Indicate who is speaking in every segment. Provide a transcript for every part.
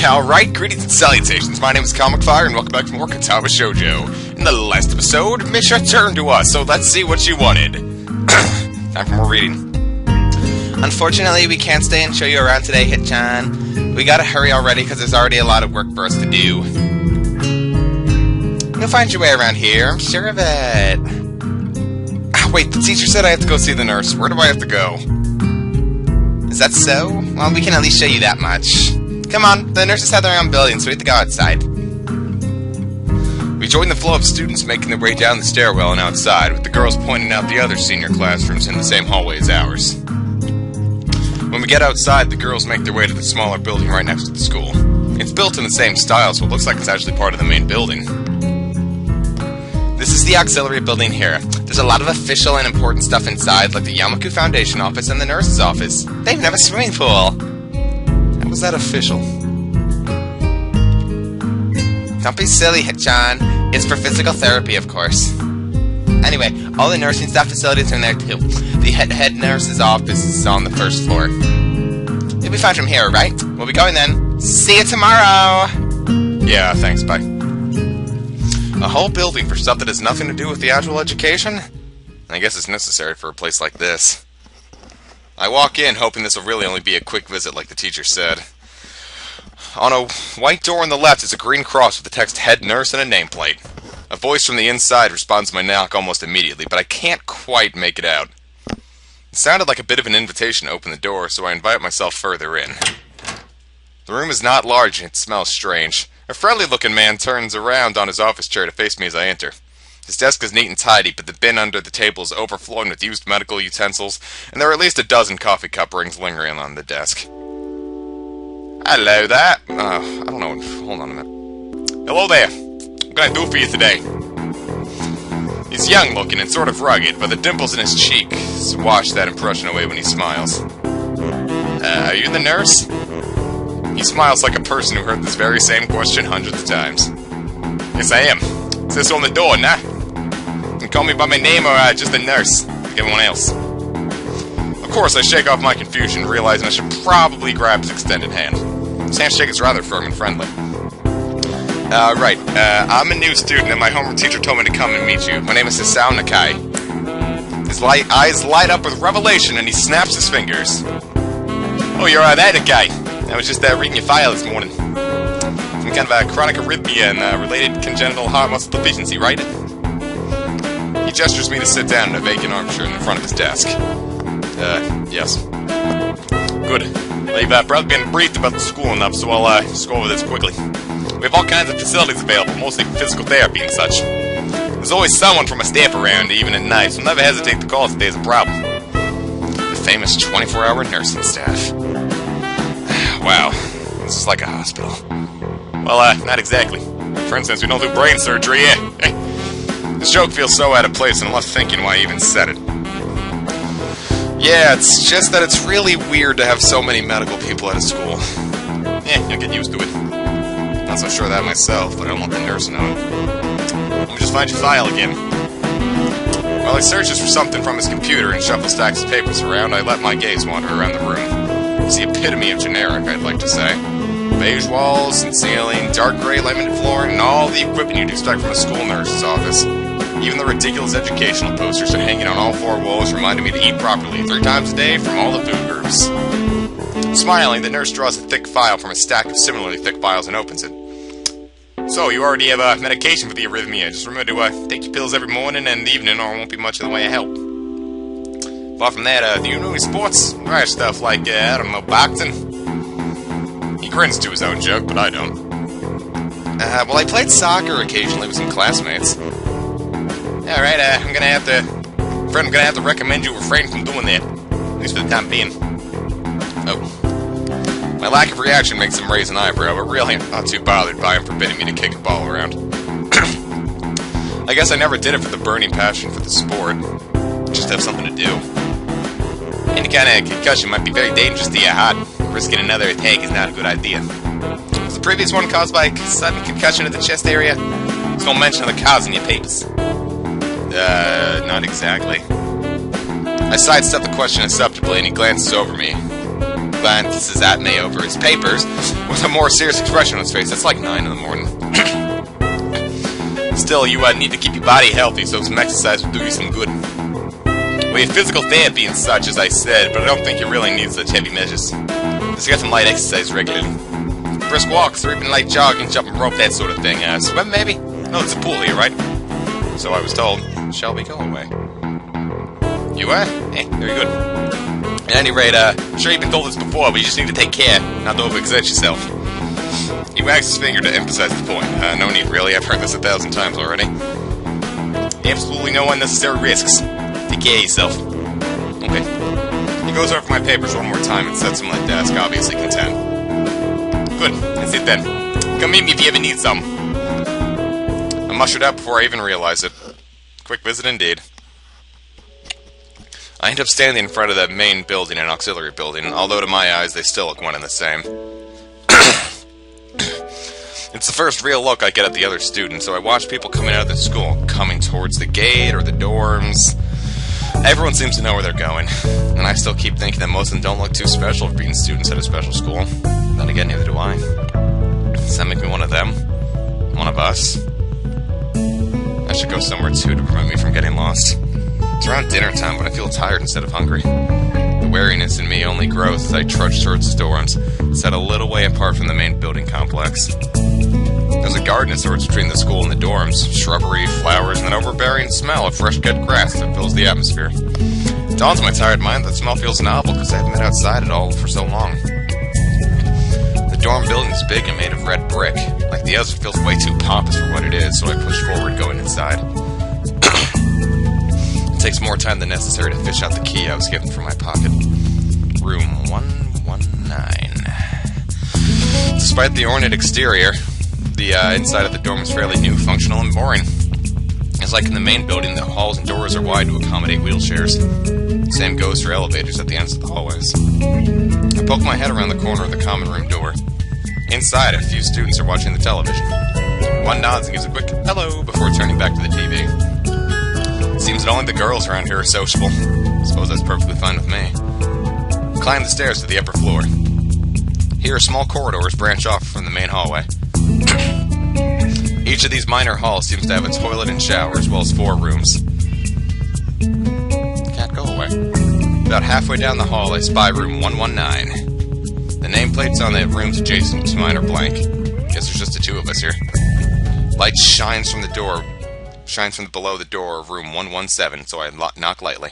Speaker 1: Alright, greetings and salutations. My name is Comic Fire, and welcome back to more Katawa Shoujo. In the last episode, Misha turned to us, so let's see what she wanted. Time for more reading. Unfortunately, we can't stay and show you around today, Hitchan. We gotta hurry already, because there's already a lot of work for us to do. You'll find your way around here, I'm sure of it. Wait, the teacher said I have to go see the nurse. Where do I have to go? Is that so? Well, we can at least show you that much. Come on, the nurses have their own building, so we have to go outside. We join the flow of students making their way down the stairwell and outside, with the girls pointing out the other senior classrooms in the same hallway as ours. When we get outside, the girls make their way to the smaller building right next to the school. It's built in the same style, so it looks like it's actually part of the main building. This is the auxiliary building here. There's a lot of official and important stuff inside, like the Yamaku Foundation office and the nurse's office. They even have a swimming pool. How was that official? Don't be silly, Hitchan. It's for physical therapy, of course. Anyway, all the nursing staff facilities are in there, too. The head nurse's office is on the first floor. You'll be fine from here, right? We'll be going then. See you tomorrow! Yeah, thanks, bye. A whole building for stuff that has nothing to do with the actual education? I guess it's necessary for a place like this. I walk in, hoping this will really only be a quick visit like the teacher said. On a white door on the left is a green cross with the text Head Nurse and a nameplate. A voice from the inside responds to my knock almost immediately, but I can't quite make it out. It sounded like a bit of an invitation to open the door, so I invite myself further in. The room is not large and it smells strange. A friendly-looking man turns around on his office chair to face me as I enter. His desk is neat and tidy, but the bin under the table is overflowing with used medical utensils, and there are at least a dozen coffee cup rings lingering on the desk. Hello there. I don't know. Hold on a minute. Hello there. What can I do for you today? He's young-looking and sort of rugged, but the dimples in his cheeks wash that impression away when he smiles. Are you the nurse? He smiles like a person who heard this very same question hundreds of times. Yes, I am. It says so on the door, nah? You can call me by my name or just a nurse, like everyone else. Of course, I shake off my confusion, realizing I should probably grab his extended hand. His handshake is rather firm and friendly. Right. I'm a new student, and my homeroom teacher told me to come and meet you. My name is Hisao Nakai. His eyes light up with revelation, and he snaps his fingers. Oh, you're that guy. I was just reading your file this morning. Some kind of a chronic arrhythmia and related congenital heart muscle deficiency, right? He gestures me to sit down in a vacant armchair in front of his desk. Yes. Good. Well, you've probably been briefed about the school enough, so I'll just go over this quickly. We have all kinds of facilities available, mostly physical therapy and such. There's always someone from a staff around, even at night, so never hesitate to call if there's a problem. The famous 24-hour nursing staff. Wow, this is like a hospital. Well, not exactly. For instance, we don't do brain surgery, This joke feels so out of place, and I'm left thinking why I even said it. Yeah, it's just that it's really weird to have so many medical people at a school. You'll get used to it. Not so sure of that myself, but I don't want the nurse knowing. Let me just find your file again. While he searches for something from his computer and shuffles stacks of papers around, I let my gaze wander around the room. It's the epitome of generic, I'd like to say. Beige walls and ceiling, dark gray laminated flooring, and all the equipment you'd expect from a school nurse's office. Even the ridiculous educational posters are hanging on all four walls, reminding me to eat properly 3 times a day from all the food groups. Smiling, the nurse draws a thick file from a stack of similarly thick files and opens it. So, you already have medication for the arrhythmia. Just remember to take your pills every morning and evening, or it won't be much in the way of help. Apart from that, do you know any sports? Right, stuff like, I don't know, boxing? He grins to his own joke, but I don't. Well, I played soccer occasionally with some classmates. Alright, I'm gonna have to recommend you refrain from doing that. At least for the time being. Oh. My lack of reaction makes him raise an eyebrow, but really I'm not too bothered by him forbidding me to kick a ball around. I guess I never did it for the burning passion for the sport. Just to have something to do. Any kind of concussion might be very dangerous to your heart. Risking another attack is not a good idea. Was the previous one caused by a sudden concussion of the chest area? There's no mention of the cause in your papers. Not exactly. I sidestep the question acceptably, and he glances over me. glances at me over his papers with a more serious expression on his face. It's like 9 in the morning. Still, you need to keep your body healthy, so some exercise will do you some good. We have physical therapy and such, as I said, but I don't think you really need such heavy measures. Just get some light exercise regularly. Brisk walks, or even light jogging, jumping rope, that sort of thing. Swim, maybe? No, it's a pool here, right? So I was told. Shall we go away? You are? Very good. At any rate, I'm sure you've been told this before, but you just need to take care, not to overexert yourself. He wags his finger to emphasize the point. No need, really. I've heard this 1,000 times already. Absolutely no unnecessary risks. Take care of yourself. Okay. He goes over my papers one more time and sets them on the desk, obviously content. Good. That's it then. Come meet me if you ever need some. I'm ushered out before I even realize it. Quick visit indeed. I end up standing in front of that main building and auxiliary building, although to my eyes they still look one and the same. It's the first real look I get at the other students, so I watch people coming out of the school, coming towards the gate or the dorms. Everyone seems to know where they're going, and I still keep thinking that most of them don't look too special for being students at a special school. Then again, neither do I. Does that make me one of them? One of us? I should go somewhere too to prevent me from getting lost. It's around dinner time, but I feel tired instead of hungry. The wariness in me only grows as I trudge towards the dorms, set a little way apart from the main building complex. There's a garden of sorts between the school and the dorms, shrubbery, flowers, and an overbearing smell of fresh-cut grass that fills the atmosphere. It dawns on my tired mind that the smell feels novel because I haven't been outside at all for so long. The dorm building is big and made of red brick. Like the others, it feels way too pompous for what it is, so I push forward going inside. It takes more time than necessary to fish out the key I was given from my pocket. Room 119. Despite the ornate exterior, the inside of the dorm is fairly new, functional, and boring. It's like in the main building, the halls and doors are wide to accommodate wheelchairs. Same goes for elevators at the ends of the hallways. I poke my head around the corner of the common room door. Inside, a few students are watching the television. One nods and gives a quick hello before turning back to the TV. It seems that only the girls around here are sociable. I suppose that's perfectly fine with me. I climb the stairs to the upper floor. Here, small corridors branch off from the main hallway. Each of these minor halls seems to have a toilet and shower, as well as 4 rooms. Can't go away. About halfway down the hall, I spy room 119. The nameplates on the rooms adjacent to mine are blank. Guess there's just the 2 of us here. Light shines from below the door of room 117, so I knock lightly.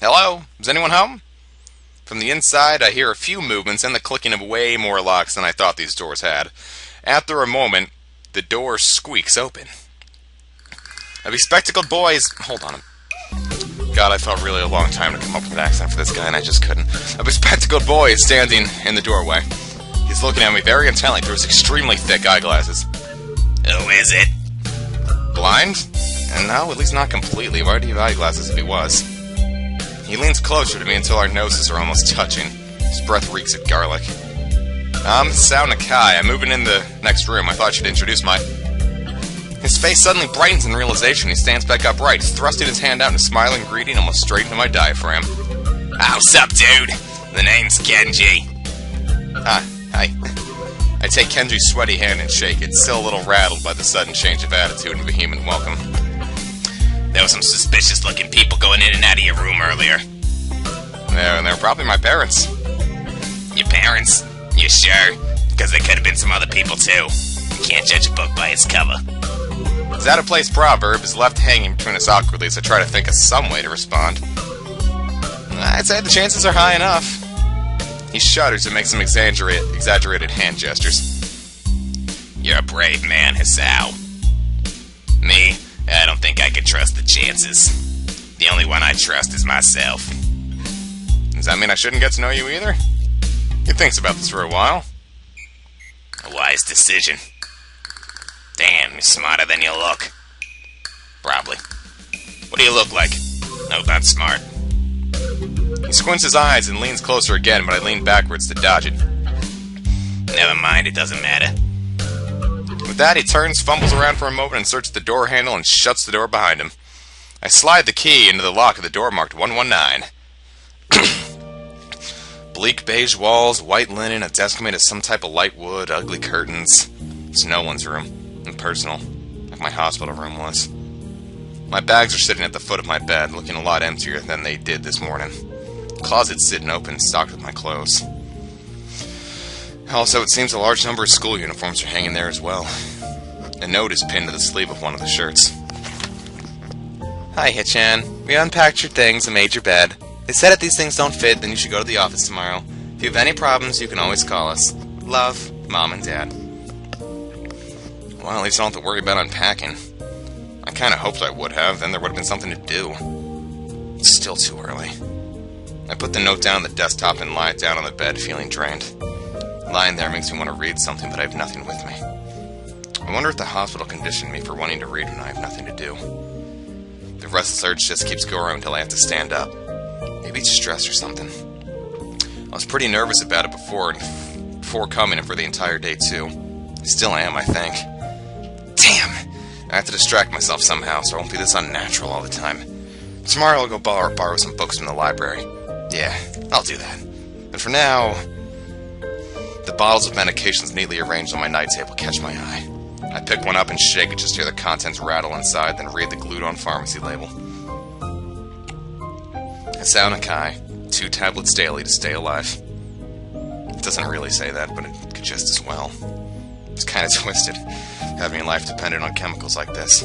Speaker 1: Hello? Is anyone home? From the inside, I hear a few movements and the clicking of way more locks than I thought these doors had. After a moment, the door squeaks open. A bespectacled boy is... Hold on. God, I felt really a long time to come up with an accent for this guy, and I just couldn't. A bespectacled boy is standing in the doorway. He's looking at me very intently through his extremely thick eyeglasses. Who is it? Blind? And no, at least not completely. Why do you have eyeglasses if he was? He leans closer to me until our noses are almost touching. His breath reeks of garlic. I'm Sao Nakai. I'm moving in the next room. I thought I should introduce my... His face suddenly brightens in realization. He stands back upright. He's thrusting his hand out in a smiling greeting almost straight into my diaphragm. What's up, dude? The name's Kenji. Hi. I take Kenji's sweaty hand and shake it, still a little rattled by the sudden change of attitude and vehement welcome. There were some suspicious-looking people going in and out of your room earlier. They were probably my parents. Your parents? You sure? Because there could have been some other people, too. You can't judge a book by its cover. His out-of-place proverb is left hanging between us awkwardly as I try to think of some way to respond. I'd say the chances are high enough. He shudders and makes some exaggerated hand gestures. You're a brave man, Hisao. Me? I don't think I could trust the chances. The only one I trust is myself. Does that mean I shouldn't get to know you either? He thinks about this for a while. A wise decision. Damn, you're smarter than you look. Probably. What do you look like? No, not smart. He squints his eyes and leans closer again, but I lean backwards to dodge it. Never mind, it doesn't matter. With that, he turns, fumbles around for a moment, inserts the door handle, and shuts the door behind him. I slide the key into the lock of the door marked 119. Bleak beige walls, white linen, a desk made of some type of light wood, ugly curtains. It's no one's room. Impersonal. Like my hospital room was. My bags are sitting at the foot of my bed, looking a lot emptier than they did this morning. The closet's sitting open, stocked with my clothes. Also, it seems a large number of school uniforms are hanging there as well. A note is pinned to the sleeve of one of the shirts. Hi, Hitchan. We unpacked your things and made your bed. They said if these things don't fit, then you should go to the office tomorrow. If you have any problems, you can always call us. Love, Mom and Dad. Well, at least I don't have to worry about unpacking. I kind of hoped I would have, then there would have been something to do. It's still too early. I put the note down on the desktop and lie down on the bed, feeling drained. Lying there makes me want to read something, but I have nothing with me. I wonder if the hospital conditioned me for wanting to read when I have nothing to do. The restless urge just keeps going until I have to stand up. Maybe it's stress or something. I was pretty nervous about it before coming and for the entire day too. I still am, I think. Damn! I have to distract myself somehow so I won't be this unnatural all the time. Tomorrow I'll go borrow some books from the library. Yeah, I'll do that. But for now, the bottles of medications neatly arranged on my night table catch my eye. I pick one up and shake it just to hear the contents rattle inside, then read the glued-on pharmacy label. Asaunakai, 2 tablets daily to stay alive. It doesn't really say that, but it could just as well. It's kind of twisted, having a life dependent on chemicals like this.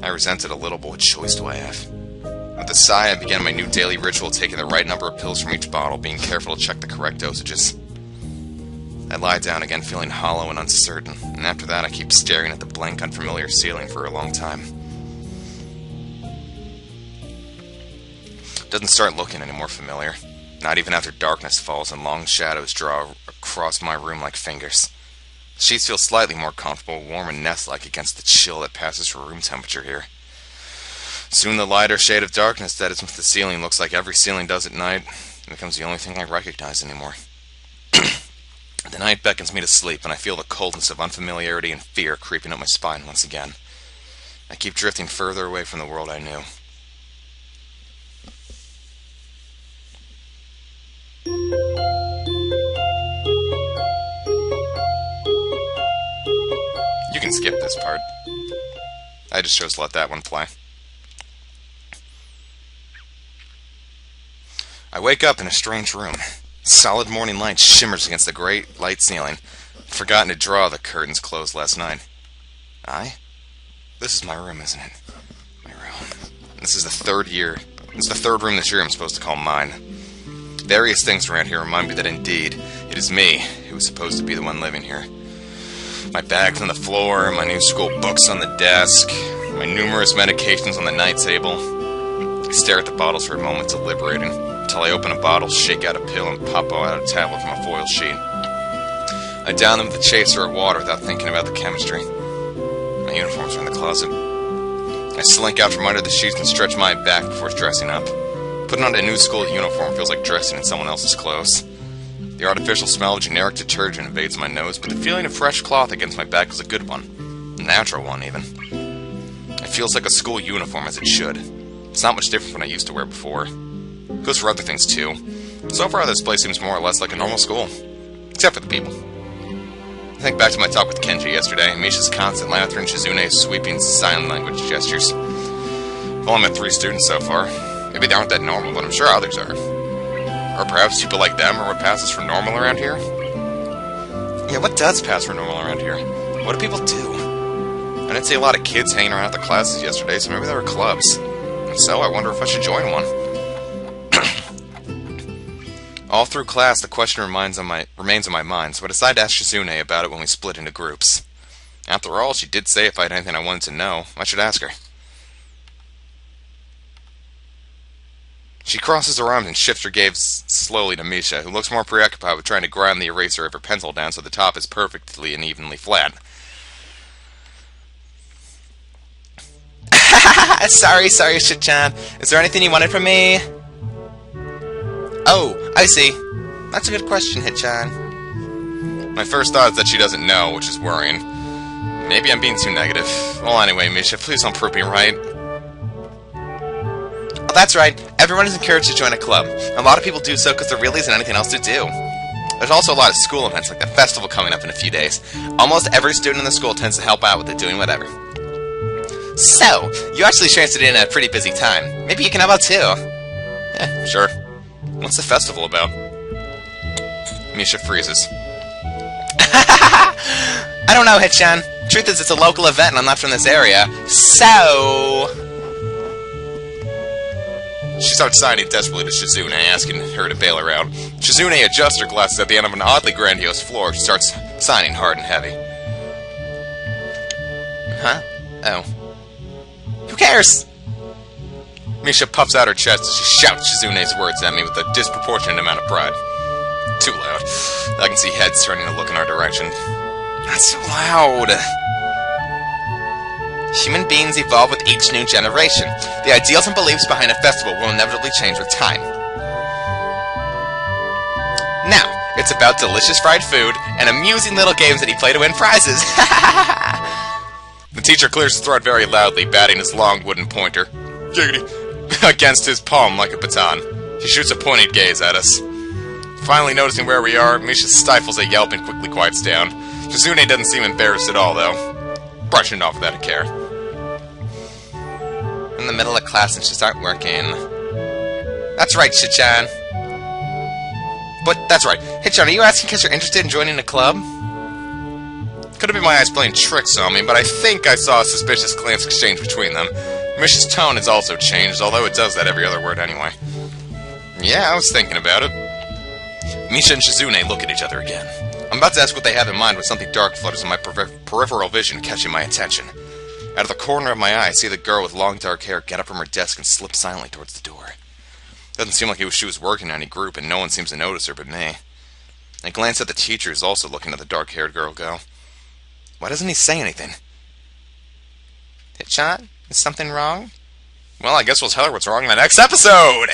Speaker 1: I resent it a little, but what choice do I have? With a sigh, I began my new daily ritual, taking the right number of pills from each bottle, being careful to check the correct dosages. I lie down again, feeling hollow and uncertain, and after that I keep staring at the blank, unfamiliar ceiling for a long time. It doesn't start looking any more familiar, not even after darkness falls and long shadows draw across my room like fingers. The sheets feel slightly more comfortable, warm and nest-like against the chill that passes for room temperature here. Soon the lighter shade of darkness that is with the ceiling looks like every ceiling does at night, and becomes the only thing I recognize anymore. The night beckons me to sleep, and I feel the coldness of unfamiliarity and fear creeping up my spine once again. I keep drifting further away from the world I knew. You can skip this part. I just chose to let that one play. I wake up in a strange room. Solid morning light shimmers against the gray light ceiling. I'd forgotten to draw the curtains closed last night. This is my room, isn't it? My room. This is the third room this year I'm supposed to call mine. Various things around here remind me that indeed, it is me who is supposed to be the one living here. My bags on the floor, my new school books on the desk, my numerous medications on the night table. I stare at the bottles for a moment, deliberating, until I open a bottle, shake out a pill, and pop out a tablet from a foil sheet. I down them with a chaser of water without thinking about the chemistry. My uniforms are in the closet. I slink out from under the sheets and stretch my back before dressing up. Putting on a new school uniform feels like dressing in someone else's clothes. The artificial smell of generic detergent invades my nose, but the feeling of fresh cloth against my back is a good one. A natural one, even. It feels like a school uniform, as it should. It's not much different from what I used to wear before. It goes for other things, too. So far, this place seems more or less like a normal school. Except for the people. I think back to my talk with Kenji yesterday, Misha's constant laughter and Shizune's sweeping sign language gestures. I've only met 3 students so far. Maybe they aren't that normal, but I'm sure others are. Or perhaps people like them are what passes for normal around here? Yeah, what does pass for normal around here? What do people do? I didn't see a lot of kids hanging around at the classes yesterday, so maybe there were clubs. If so, I wonder if I should join one. All through class, the question remains on my mind, so I decided to ask Shizune about it when we split into groups. After all, she did say if I had anything I wanted to know, I should ask her. She crosses her arms and shifts her gaze slowly to Misha, who looks more preoccupied with trying to grind the eraser of her pencil down so the top is perfectly and evenly flat. Sorry, Hitchan. Is there anything you wanted from me? Oh, I see. That's a good question, Hitchan. My first thought is that she doesn't know, which is worrying. Maybe I'm being too negative. Well, anyway, Misha, please don't prove me right. Oh, that's right. Everyone is encouraged to join a club. A lot of people do so because there really isn't anything else to do. There's also a lot of school events, like the festival coming up in a few days. Almost every student in the school tends to help out with it, doing whatever. So, you actually chanced it in at a pretty busy time. Maybe you can help out too. Sure. What's the festival about? Misha freezes. I don't know, Hitchan. Truth is, it's a local event and I'm not from this area. So... She starts signing desperately to Shizune, asking her to bail her out. Shizune adjusts her glasses at the end of an oddly grandiose floor. She starts signing hard and heavy. Huh? Oh. Who cares? Misha puffs out her chest as she shouts Shizune's words at me with a disproportionate amount of pride. Too loud. I can see heads turning to look in our direction. Not so loud. Human beings evolve with each new generation. The ideals and beliefs behind a festival will inevitably change with time. Now, it's about delicious fried food and amusing little games that you play to win prizes. The teacher clears his throat very loudly, batting his long wooden pointer against his palm like a baton. He shoots a pointed gaze at us. Finally noticing where we are, Misha stifles a yelp and quickly quiets down. Shizune doesn't seem embarrassed at all, though. Brushing it off without a care. In the middle of class and she's not working. That's right, Hitchan. But that's right. Hitchan, are you asking because you're interested in joining a club? Could have been my eyes playing tricks on me, but I think I saw a suspicious glance exchange between them. Misha's tone has also changed, although it does that every other word anyway. Yeah, I was thinking about it. Misha and Shizune look at each other again. I'm about to ask what they have in mind when something dark flutters in my peripheral vision, catching my attention. Out of the corner of my eye, I see the girl with long dark hair get up from her desk and slip silently towards the door. Doesn't seem like she was working in any group, and no one seems to notice her but me. I glance at the teacher, who's also looking at the dark-haired girl go. Why doesn't he say anything? Hitchan, is something wrong? Well, I guess we'll tell her what's wrong in the next episode!